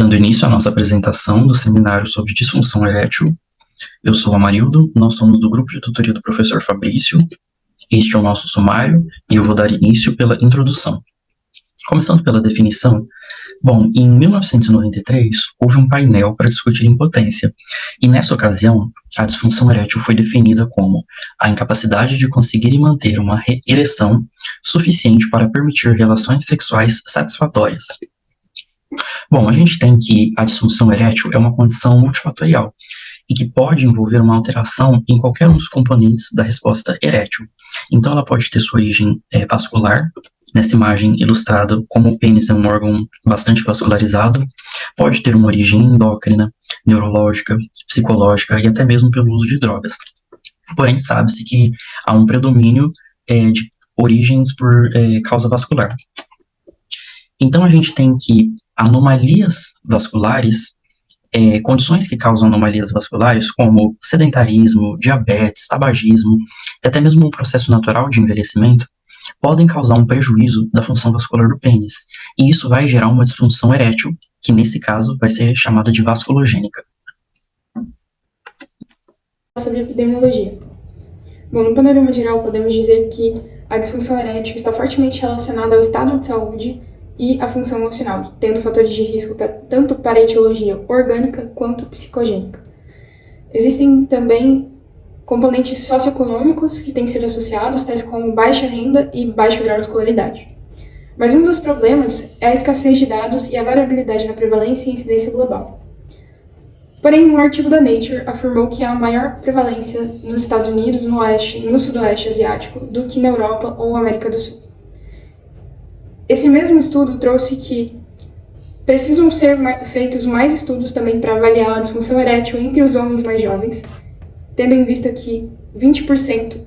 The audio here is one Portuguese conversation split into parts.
Dando início à nossa apresentação do seminário sobre disfunção erétil, eu sou Amarildo, nós somos do grupo de tutoria do professor Fabrício, este é o nosso sumário e eu vou dar início pela introdução. Começando pela definição, em 1993 houve um painel para discutir impotência, e nessa ocasião a disfunção erétil foi definida como a incapacidade de conseguir e manter uma ereção suficiente para permitir relações sexuais satisfatórias. A gente tem que a disfunção erétil é uma condição multifatorial e que pode envolver uma alteração em qualquer um dos componentes da resposta erétil. Então, ela pode ter sua origem vascular, nessa imagem ilustrada como o pênis é um órgão bastante vascularizado, pode ter uma origem endócrina, neurológica, psicológica e até mesmo pelo uso de drogas. Porém, sabe-se que há um predomínio de origens por causa vascular. Então, a gente tem que anomalias vasculares, condições que causam anomalias vasculares, como sedentarismo, diabetes, tabagismo, e até mesmo um processo natural de envelhecimento, podem causar um prejuízo da função vascular do pênis, e isso vai gerar uma disfunção erétil, que nesse caso vai ser chamada de vasculogênica. Sobre epidemiologia. No panorama geral, podemos dizer que a disfunção erétil está fortemente relacionada ao estado de saúde e a função emocional, tendo fatores de risco tanto para a etiologia orgânica quanto psicogênica. Existem também componentes socioeconômicos que têm sido associados, tais como baixa renda e baixo grau de escolaridade. Mas um dos problemas é a escassez de dados e a variabilidade na prevalência e incidência global. Porém, um artigo da Nature afirmou que há maior prevalência nos Estados Unidos, no Oeste e no Sudoeste Asiático do que na Europa ou América do Sul. Esse mesmo estudo trouxe que precisam ser feitos mais estudos também para avaliar a disfunção erétil entre os homens mais jovens, tendo em vista que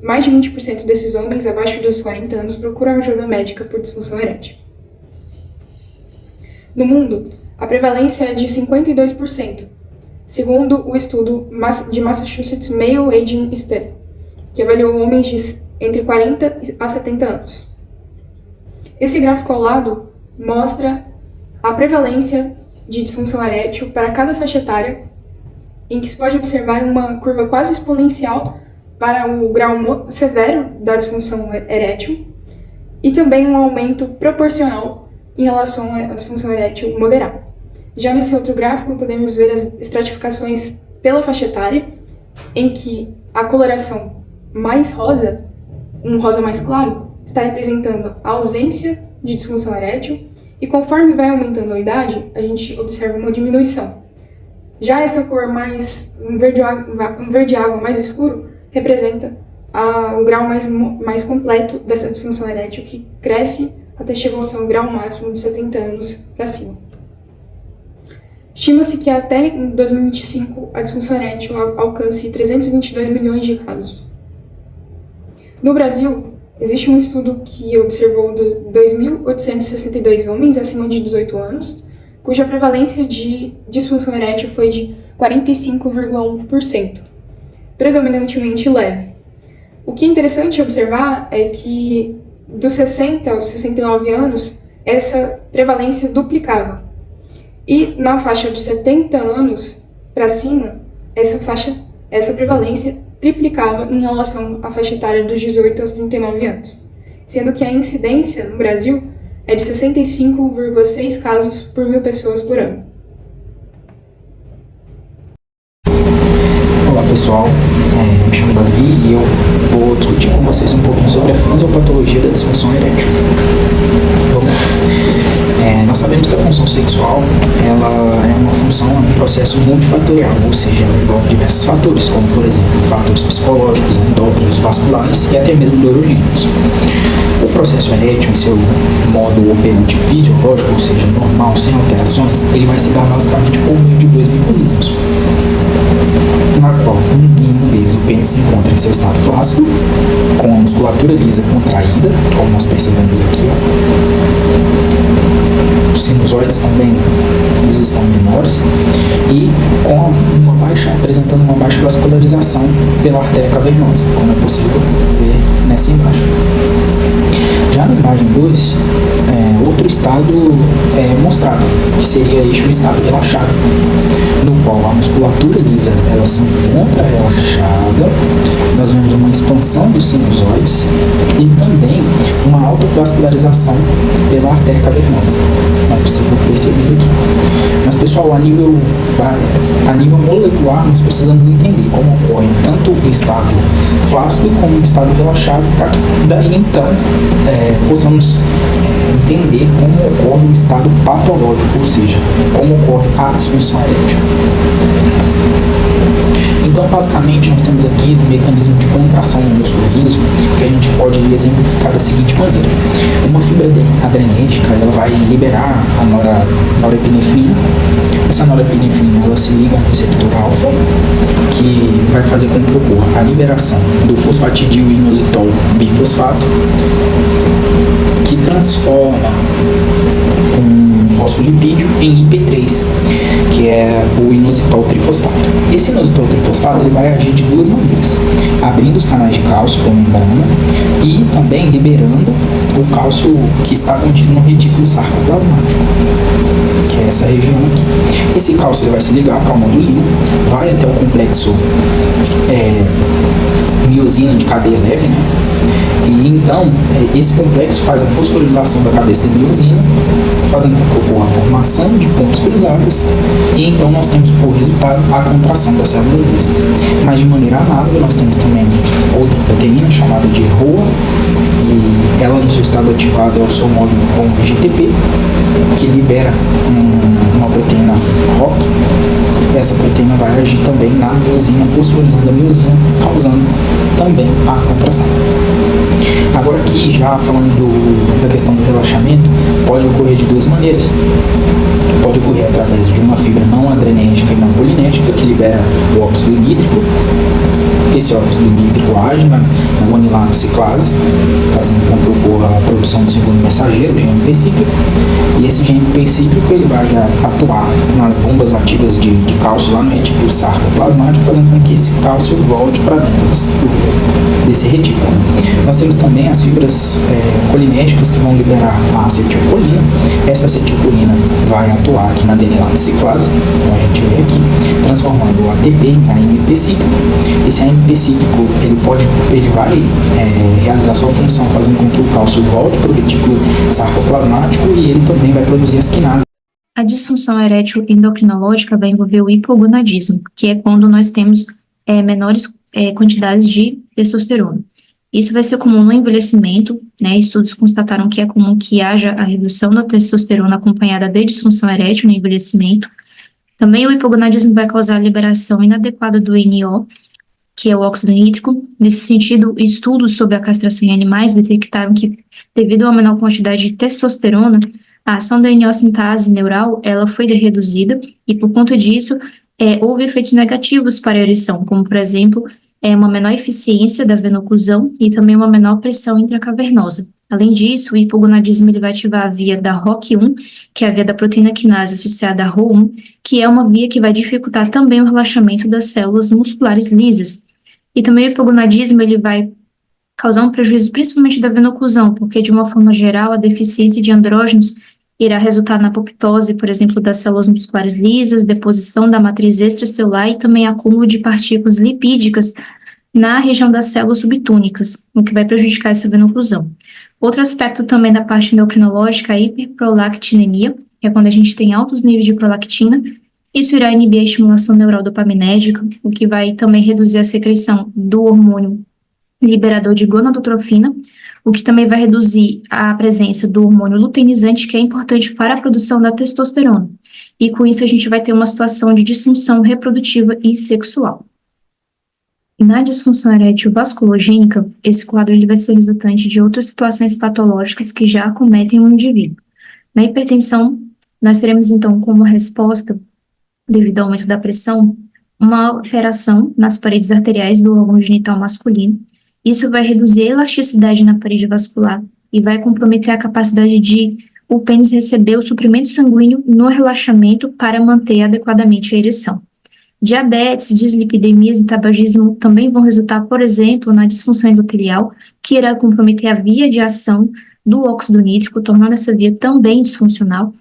mais de 20% desses homens abaixo dos 40 anos procuram ajuda médica por disfunção erétil. No mundo, a prevalência é de 52%, segundo o estudo de Massachusetts Male Aging Study, que avaliou homens de entre 40 a 70 anos. Esse gráfico ao lado mostra a prevalência de disfunção erétil para cada faixa etária, em que se pode observar uma curva quase exponencial para o grau severo da disfunção erétil e também um aumento proporcional em relação à disfunção erétil moderada. Já nesse outro gráfico, podemos ver as estratificações pela faixa etária, em que a coloração mais rosa, um rosa mais claro, está representando a ausência de disfunção erétil, e conforme vai aumentando a idade, a gente observa uma diminuição. Já essa cor um verde água mais escuro representa o grau mais completo dessa disfunção erétil, que cresce até chegar ao seu grau máximo de 70 anos para cima. Estima-se que até em 2025 a disfunção erétil alcance 322 milhões de casos. No Brasil, existe um estudo que observou 2.862 homens acima de 18 anos, cuja prevalência de disfunção erétil foi de 45,1%, predominantemente leve. O que é interessante observar é que dos 60 aos 69 anos, essa prevalência duplicava. E na faixa de 70 anos para cima, essa prevalência triplicava em relação à faixa etária dos 18 aos 39 anos, sendo que a incidência no Brasil é de 65,6 casos por 1.000 pessoas por ano. Olá pessoal, me chamo Davi e eu vou discutir com vocês um pouquinho sobre a fisiopatologia da disfunção erétil. Vamos lá. Nós sabemos que a função sexual ela é uma função, um processo multifatorial, ou seja, ela envolve diversos fatores, como por exemplo fatores psicológicos, endócrinos, vasculares e até mesmo neurogênicos. O processo erétil, em seu modo operante fisiológico, ou seja, normal, sem alterações, ele vai se dar basicamente por meio de dois mecanismos, na qual um deles, o pênis, se encontra em seu estado flácido, com a musculatura lisa contraída, como nós percebemos aqui, Os sinusoides também eles estão menores e apresentando uma baixa vascularização pela artéria cavernosa, como é possível ver nessa imagem. Já na imagem 2, outro estado é mostrado, que seria o estado relaxado, no qual a musculatura lisa ela se encontra relaxada, nós vemos uma expansão dos sinusoides e também uma autovascularização pela artéria cavernosa. É possível perceber aqui. Mas, pessoal, a nível molecular, nós precisamos entender como ocorre tanto o estado flácido como o estado relaxado, para que daí, então, possamos entender como ocorre o estado patológico, ou seja, como ocorre a disfunção erétil. Então, basicamente, nós temos aqui um mecanismo de contração no músculo liso que a gente pode exemplificar da seguinte maneira. Uma fibra adrenérgica, ela vai liberar a norepinefrina. Essa norepinefrina, ela se liga a um receptor alfa, que vai fazer com que ocorra a liberação do fosfatidil-inositol bifosfato, que transforma um fosfolipídio em IP3, que é o inositol trifosfato. Esse inositol trifosfato ele vai agir de duas maneiras: abrindo os canais de cálcio da membrana e também liberando o cálcio que está contido no retículo sarcoplasmático, que é essa região aqui. Esse cálcio ele vai se ligar com a modulina, vai até o complexo miosina de cadeia leve, né? E então, esse complexo faz a fosforilação da cabeça de miosina, fazendo com que ocorra a formação de pontes cruzadas, e então nós temos por resultado a contração da célula lisa. Mas de maneira análoga, nós temos também outra proteína chamada de ROA, e ela no seu estado ativado é o seu módulo com GTP, que libera uma proteína ROC. Essa proteína vai agir também na miosina, fosforilando a miosina, causando também a contração. Agora aqui, já falando da questão do relaxamento, pode ocorrer de duas maneiras. Pode ocorrer através de uma fibra não adrenérgica e não colinérgica, que libera o óxido nítrico. Esse óxido nítrico age na guanilato ciclase, fazendo com que ocorra a produção do segundo mensageiro, o GMP cíclico. E esse GMP cíclico ele vai atuar nas bombas ativas de cálcio lá no retículo sarcoplasmático, fazendo com que esse cálcio volte para dentro desse retículo. Nós temos também as fibras colinérgicas que vão liberar a acetilcolina. Essa acetilcolina vai atuar aqui na adenilato ciclase, como a gente vê aqui, transformando o ATP em AMP cíclico. Esse AMP cíclico ele vai realizar sua função, fazendo com que o cálcio volte para o retículo sarcoplasmático, e ele também vai produzir as quinases. A disfunção erétil endocrinológica vai envolver o hipogonadismo, que é quando nós temos menores quantidades de testosterona. Isso vai ser comum no envelhecimento, né? Estudos constataram que é comum que haja a redução da testosterona acompanhada de disfunção erétil no envelhecimento. Também o hipogonadismo vai causar a liberação inadequada do NO, que é o óxido nítrico. Nesse sentido, estudos sobre a castração em animais detectaram que, devido a uma menor quantidade de testosterona, a ação da NO-sintase neural ela foi reduzida, e por conta disso, houve efeitos negativos para a ereção, como, por exemplo, uma menor eficiência da venoclusão e também uma menor pressão intracavernosa. Além disso, o hipogonadismo ele vai ativar a via da ROC1, que é a via da proteína quinase associada à RO1, que é uma via que vai dificultar também o relaxamento das células musculares lisas. E também o hipogonadismo ele vai causar um prejuízo principalmente da venoclusão, porque de uma forma geral a deficiência de andrógenos irá resultar na apoptose, por exemplo, das células musculares lisas, deposição da matriz extracelular e também acúmulo de partículas lipídicas na região das células subtúnicas, o que vai prejudicar essa venoclusão. Outro aspecto também da parte endocrinológica é a hiperprolactinemia, que é quando a gente tem altos níveis de prolactina. Isso irá inibir a estimulação neural dopaminérgica, o que vai também reduzir a secreção do hormônio liberador de gonadotrofina, o que também vai reduzir a presença do hormônio luteinizante, que é importante para a produção da testosterona. E com isso a gente vai ter uma situação de disfunção reprodutiva e sexual. Na disfunção erétil vasculogênica, esse quadro ele vai ser resultante de outras situações patológicas que já acometem o indivíduo. Na hipertensão, nós teremos então como resposta, devido ao aumento da pressão, uma alteração nas paredes arteriais do órgão genital masculino. Isso vai reduzir a elasticidade na parede vascular e vai comprometer a capacidade de o pênis receber o suprimento sanguíneo no relaxamento para manter adequadamente a ereção. Diabetes, dislipidemias e tabagismo também vão resultar, por exemplo, na disfunção endotelial, que irá comprometer a via de ação do óxido nítrico, tornando essa via também disfuncional.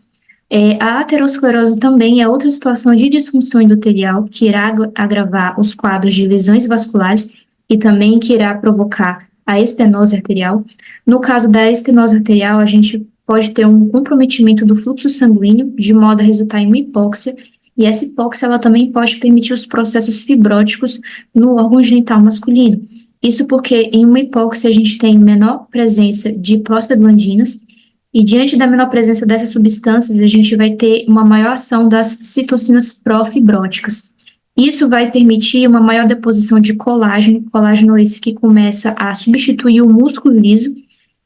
A aterosclerose também é outra situação de disfunção endotelial que irá agravar os quadros de lesões vasculares e também que irá provocar a estenose arterial. No caso da estenose arterial, a gente pode ter um comprometimento do fluxo sanguíneo, de modo a resultar em uma hipóxia, e essa hipóxia ela também pode permitir os processos fibróticos no órgão genital masculino. Isso porque em uma hipóxia a gente tem menor presença de prostaglandinas, e diante da menor presença dessas substâncias, a gente vai ter uma maior ação das citocinas profibróticas. Isso vai permitir uma maior deposição de colágeno esse que começa a substituir o músculo liso,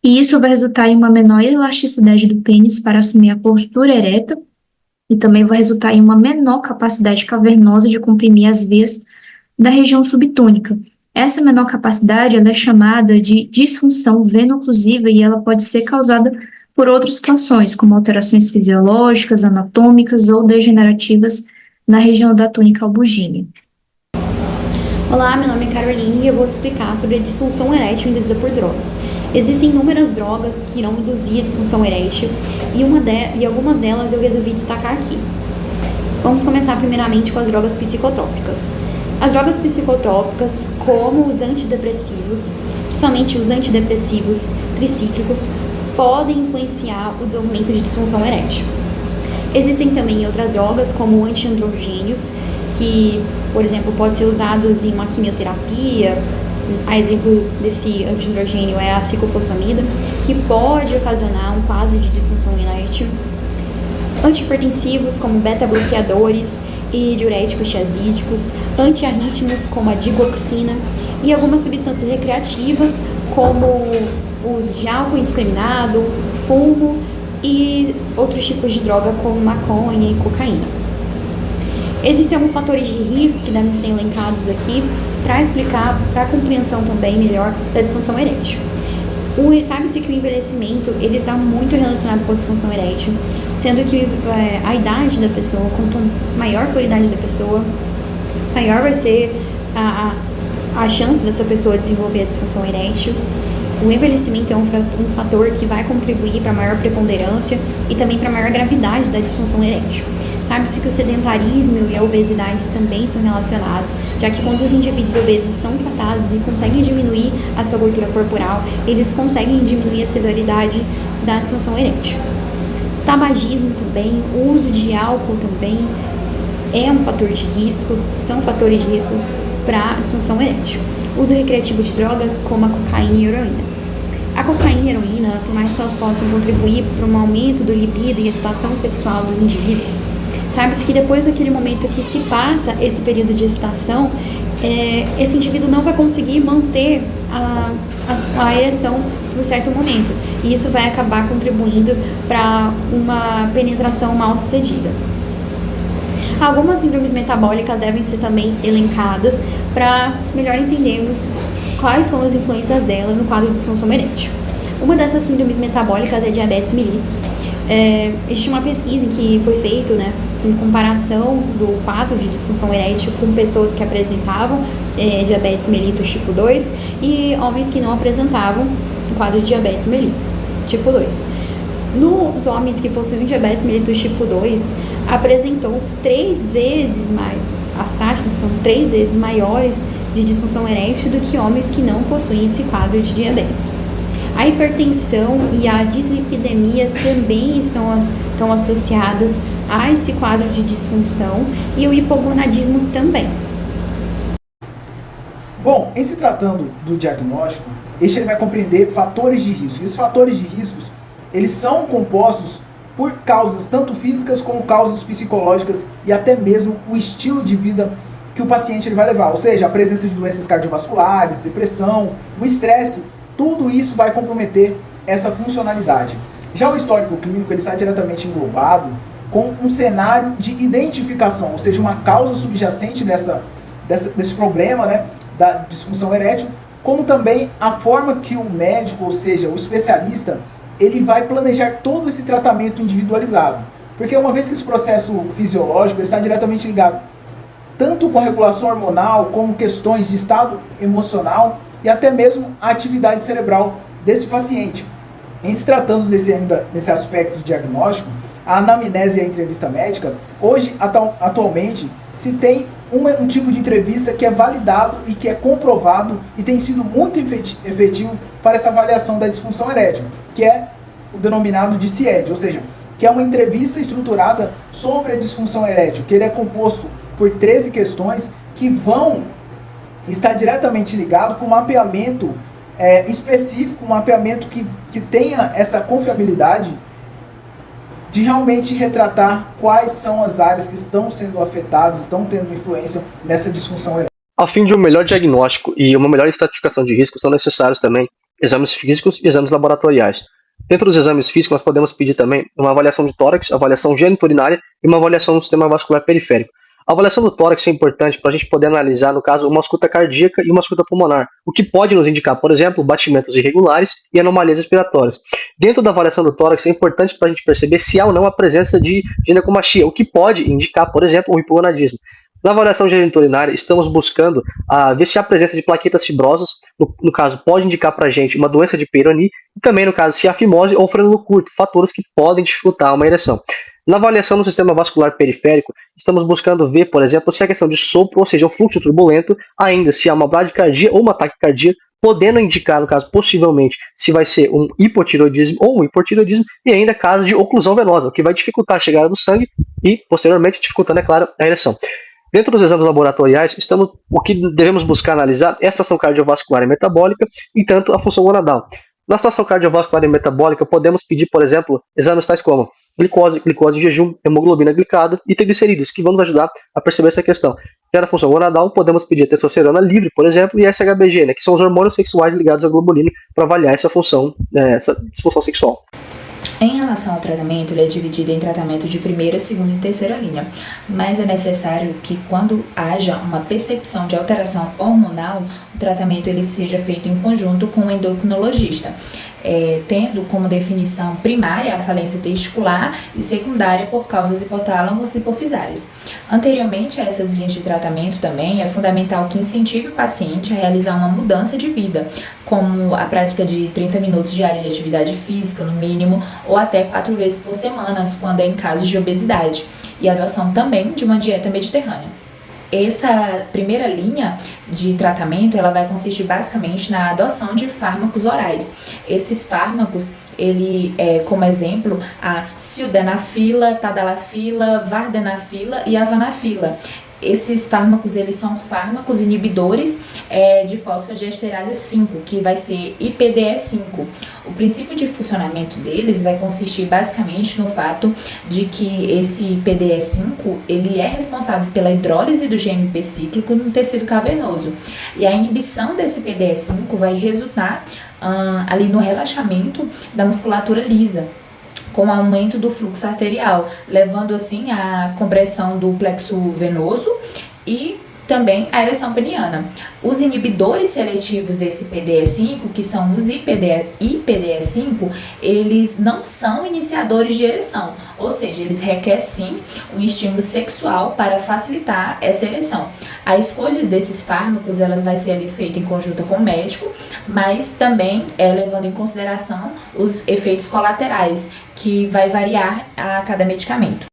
e isso vai resultar em uma menor elasticidade do pênis para assumir a postura ereta, e também vai resultar em uma menor capacidade cavernosa de comprimir as veias da região subtúnica. Essa menor capacidade ela é chamada de disfunção veno-oclusiva e ela pode ser causada por outras situações, como alterações fisiológicas, anatômicas ou degenerativas na região da túnica albugínea. Olá, meu nome é Caroline e eu vou explicar sobre a disfunção erétil induzida por drogas. Existem inúmeras drogas que irão induzir a disfunção erétil e algumas delas eu resolvi destacar aqui. Vamos começar primeiramente com as drogas psicotrópicas. As drogas psicotrópicas, como os antidepressivos, principalmente os antidepressivos tricíclicos, podem influenciar o desenvolvimento de disfunção erétil. Existem também outras drogas, como antiandrogênios, que, por exemplo, podem ser usados em uma quimioterapia. A exemplo desse antiandrogênio é a ciclofosfamida, que pode ocasionar um quadro de disfunção erétil. Antihipertensivos, como beta-bloqueadores e diuréticos tiazídicos, antiarrítmicos, como a digoxina, e algumas substâncias recreativas, como o uso de álcool indiscriminado, fumo e outros tipos de droga como maconha e cocaína. Existem alguns fatores de risco que devem ser elencados aqui para explicar, para a compreensão também melhor da disfunção erétil. Sabe-se que o envelhecimento ele está muito relacionado com a disfunção erétil, sendo que a idade da pessoa, quanto maior for a idade da pessoa, maior vai ser a chance dessa pessoa desenvolver a disfunção erétil. O envelhecimento é um fator que vai contribuir para a maior preponderância e também para a maior gravidade da disfunção erétil. Sabe-se que o sedentarismo e a obesidade também são relacionados, já que quando os indivíduos obesos são tratados e conseguem diminuir a sua gordura corporal, eles conseguem diminuir a severidade da disfunção erétil. Tabagismo também, o uso de álcool também é um fator de risco, são fatores de risco para a disfunção erétil. Uso recreativo de drogas como a cocaína e a heroína. A cocaína e a heroína, por mais que elas possam contribuir para um aumento do libido e excitação sexual dos indivíduos, sabe-se que depois daquele momento que se passa esse período de excitação, esse indivíduo não vai conseguir manter a ereção por um certo momento. E isso vai acabar contribuindo para uma penetração mal sucedida. Algumas síndromes metabólicas devem ser também elencadas para melhor entendermos quais são as influências dela no quadro de disfunção erétil. Uma dessas síndromes metabólicas é diabetes mellitus. Existe uma pesquisa em que foi feito, em comparação do quadro de disfunção erétil com pessoas que apresentavam diabetes mellitus tipo 2 e homens que não apresentavam o quadro de diabetes mellitus tipo 2. Nos homens que possuem diabetes mellitus tipo 2, apresentou-se 3 vezes mais, as taxas são 3 vezes maiores de disfunção erétil do que homens que não possuem esse quadro de diabetes. A hipertensão e a dislipidemia também estão associadas a esse quadro de disfunção e o hipogonadismo também. Bom, em se tratando do diagnóstico, ele vai compreender fatores de risco. Esses fatores de riscos, eles são compostos por causas tanto físicas como causas psicológicas e até mesmo o estilo de vida que o paciente ele vai levar. Ou seja, a presença de doenças cardiovasculares, depressão, o estresse, tudo isso vai comprometer essa funcionalidade. Já o histórico clínico ele está diretamente englobado com um cenário de identificação, ou seja, uma causa subjacente desse problema, da disfunção erétil, como também a forma que o médico, ou seja, o especialista, ele vai planejar todo esse tratamento individualizado. Porque uma vez que esse processo fisiológico ele está diretamente ligado tanto com a regulação hormonal, como questões de estado emocional e até mesmo a atividade cerebral desse paciente. Em se tratando desse aspecto diagnóstico, a anamnese e a entrevista médica, hoje, atualmente, se tem um tipo de entrevista que é validado e que é comprovado e tem sido muito efetivo para essa avaliação da disfunção erétil, que é o denominado de CIED, ou seja, que é uma entrevista estruturada sobre a disfunção erétil, que ele é composto por 13 questões que vão estar diretamente ligado com um mapeamento específico, um mapeamento que tenha essa confiabilidade de realmente retratar quais são as áreas que estão sendo afetadas, estão tendo influência nessa disfunção erétil. A fim de um melhor diagnóstico e uma melhor estratificação de risco, são necessários também exames físicos e exames laboratoriais. Dentro dos exames físicos, nós podemos pedir também uma avaliação de tórax, avaliação geniturinária e uma avaliação do sistema vascular periférico. A avaliação do tórax é importante para a gente poder analisar, no caso, uma ausculta cardíaca e uma ausculta pulmonar, o que pode nos indicar, por exemplo, batimentos irregulares e anomalias respiratórias. Dentro da avaliação do tórax é importante para a gente perceber se há ou não a presença de ginecomastia, o que pode indicar, por exemplo, o hipogonadismo. Na avaliação geniturinária, estamos buscando ver se há presença de plaquetas fibrosas, no caso, pode indicar para a gente uma doença de Peyronie, e também, no caso, se há fimose ou frênulo curto, fatores que podem dificultar uma ereção. Na avaliação do sistema vascular periférico, estamos buscando ver, por exemplo, se a questão de sopro, ou seja, o fluxo turbulento, ainda se há uma bradicardia ou uma taquicardia, podendo indicar, no caso, possivelmente, se vai ser um hipotireoidismo ou um hipotireoidismo, e ainda caso de oclusão venosa, o que vai dificultar a chegada do sangue e, posteriormente, dificultando, é claro, a ereção. Dentro dos exames laboratoriais, o que devemos buscar analisar é a situação cardiovascular e metabólica e tanto a função gonadal. Na situação cardiovascular e metabólica, podemos pedir, por exemplo, exames tais como glicose em jejum, hemoglobina glicada e triglicerídeos, que vão nos ajudar a perceber essa questão. Já na função gonadal, podemos pedir a testosterona livre, por exemplo, e SHBG, que são os hormônios sexuais ligados à globulina, para avaliar essa função, essa disfunção sexual. Em relação ao tratamento, ele é dividido em tratamento de primeira, segunda e terceira linha, mas é necessário que quando haja uma percepção de alteração hormonal, o tratamento ele seja feito em conjunto com o endocrinologista, tendo como definição primária a falência testicular e secundária por causas hipotálamos e hipofisárias. Anteriormente a essas linhas de tratamento também é fundamental que incentive o paciente a realizar uma mudança de vida, como a prática de 30 minutos diários de atividade física, no mínimo, ou até 4 vezes por semana, quando é em casos de obesidade, e a adoção também de uma dieta mediterrânea. Essa primeira linha de tratamento, ela vai consistir basicamente na adoção de fármacos orais. Esses fármacos, ele como exemplo, a sildenafila, tadalafila, vardenafila e avanafila. Esses fármacos, eles são fármacos inibidores de fosfodiesterase 5, que vai ser IPDE5. O princípio de funcionamento deles vai consistir basicamente no fato de que esse IPDE5, ele é responsável pela hidrólise do GMP cíclico no tecido cavernoso. E a inibição desse IPDE5 vai resultar ali no relaxamento da musculatura lisa, com o aumento do fluxo arterial, levando assim à compressão do plexo venoso e também a ereção peniana. Os inibidores seletivos desse PDE5, que são os IPDE5, eles não são iniciadores de ereção, ou seja, eles requerem sim um estímulo sexual para facilitar essa ereção. A escolha desses fármacos, elas vai ser ali feita em conjunta com o médico, mas também levando em consideração os efeitos colaterais, que vai variar a cada medicamento.